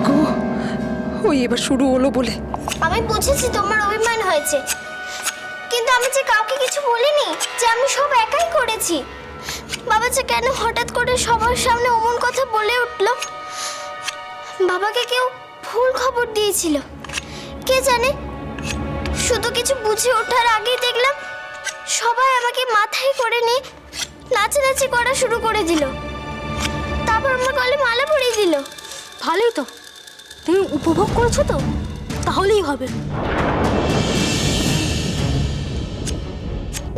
গো, ওই এবার শুরু হলো বলে। আমি বুঝেছি তোমার অভিমান হয়েছে, কিন্তু আমি যে কাউকে কিছু বলিনি, যে আমি সব একাই করেছি। বাবা যে কেন হঠাৎ করে সবার সামনে অমন কথা বলে উঠলো? বাবাকে কেউ ভুল খবর দিয়েছিল, কে জানে। শুধু কিছু বুঝে ওঠার আগেই দেখলাম সবাই আমাকে মাথায় করে নিয়ে নাচানাচি করা শুরু করে দিল, তারপর আমার গলে মালা পরিয়ে দিল। ভালোই তো, তুমি উপভোগ করেছো তো, তাহলেই হবে।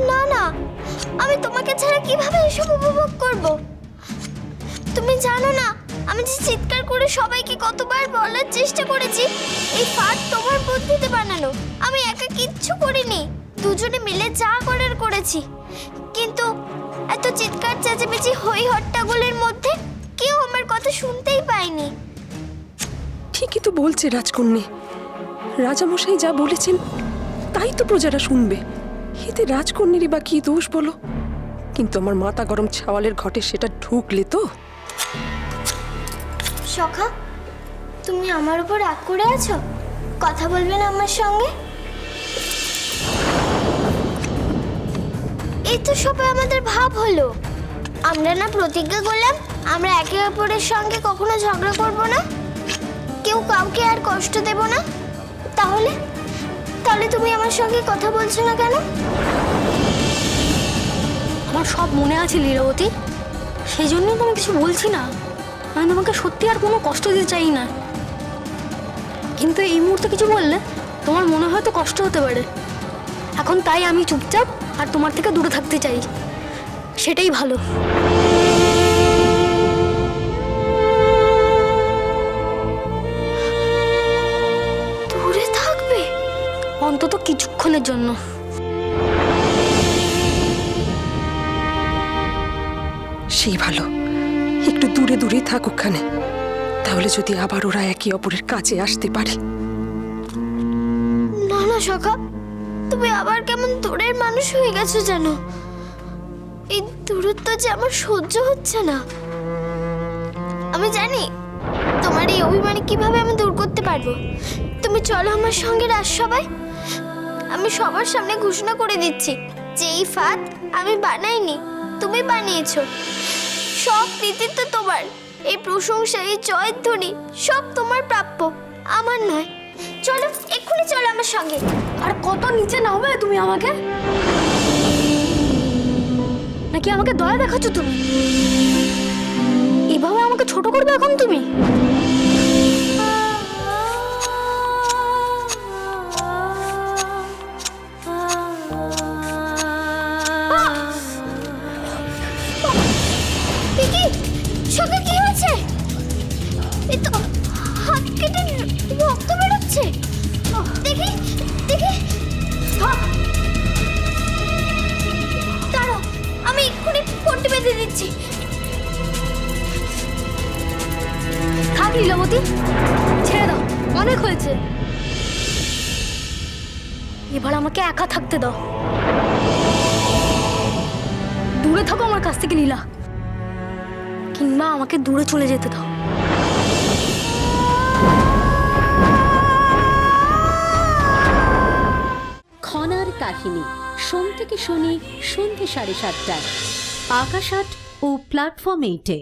না না, আমি তোমাকে ছাড়া কিভাবে এসব উপভোগ করব? তুমি জানো না আমি যে চিৎকার করে সবাইকে কতবার বলার চেষ্টা করেছি এই ফাঁদ তোমার বুদ্ধিতে বানানো। আমি একা কিচ্ছু করিনি, দুজনে মিলে যা করার করেছি। কিন্তু এত চিৎকার চেঁচামেচি হই হট্টাগোলের মধ্যে কেউ আমার কথা শুনতেই পায়নি। ঠিকই তো বলছে রাজকন্যা, রাজামশাই যা বলেছেন তাই তো প্রজারা শুনবে। এতে রাজকন্যেরই বা কি দোষ বলো? কিন্তু আমার মাথা গরম ছাওয়ালের ঘটে সেটা ঢুকলে তো। সখা, তুমি আমার উপর রাগ করে আছো? কথা বলবে না আমার সঙ্গে? এই তো সবাই আমাদের ভাব হলো। আমরা না প্রতিজ্ঞা করলাম আমরা একে অপরের সঙ্গে কখনো ঝগড়া করব না, কেউ কাউকে আর কষ্ট দেব না। তাহলে তাহলে তুমি আমার সঙ্গে কথা বলছো না কেন? আমার সব মনে আছে লীলাবতী, সেই জন্যই তো আমি কিছু বলছি না। আমি তোমাকে সত্যি আর কোনো কষ্ট দিতে চাই না, কিন্তু এই মুহূর্তে কিছু বললে তোমার মনে হয়তো কষ্ট হতে পারে। এখন তাই আমি চুপচাপ আর তোমার থেকে দূরে থাকতে চাই, সেটাই ভালো। দূরে থাকবে? অন্তত কিছুক্ষণের জন্য। সেই ভালো, একটু দূরে দূরেই থাক ওখানে, তাহলে যদি আবার ওরা একে অপরের কাছে আসতে পারে। না না সখা, তুমি আবার কেমন দূরের মানুষ হয়ে গেছো জানো। এই দূরত্ব যে আমার সহ্য হচ্ছে না। আমি জানি তোমার এই অভিমানী কিভাবে আমি দূর করতে পারবো। তুমি চলো আমার সঙ্গে রাজসভায়। আমি সবার সামনে ঘোষণা করে দিচ্ছি যে এই ফাঁদ আমি বানাইনি, তুমি বানিয়েছো। সব কৃতিত্ব তোমার, এই প্রশংসা, এই জয়ধ্বনি সব তোমার প্রাপ্য, আমার নয়। চলো, এক্ষুনি চলো আমার সঙ্গে। আর কত নিচে নামবে তুমি আমাকে? নাকি আমাকে দয়া দেখাচ্ছ তুমি? এভাবে আমাকে ছোট করবে এখন তুমি? সখা, কি হয়েছে? এই তো হাত কেটে রক্ত বেরোচ্ছে। দেখি দেখি। দাঁড়াও, আমি এক্ষুনি পট্টি বেঁধে দিচ্ছি। থাক লীলাবতী, ছেড়ে দাও, অনেক হয়েছে। এবার আমাকে একা থাকতে দাও। দূরে থাকো আমার কাছ থেকে লীলা, কিংবা আমাকে দূরে চলে যেতে দাও। খনার কাহিনী, সোম থেকে শনি সন্ধ্যে 7:30টায় আকাশ আট ও প্ল্যাটফর্ম 8-এ।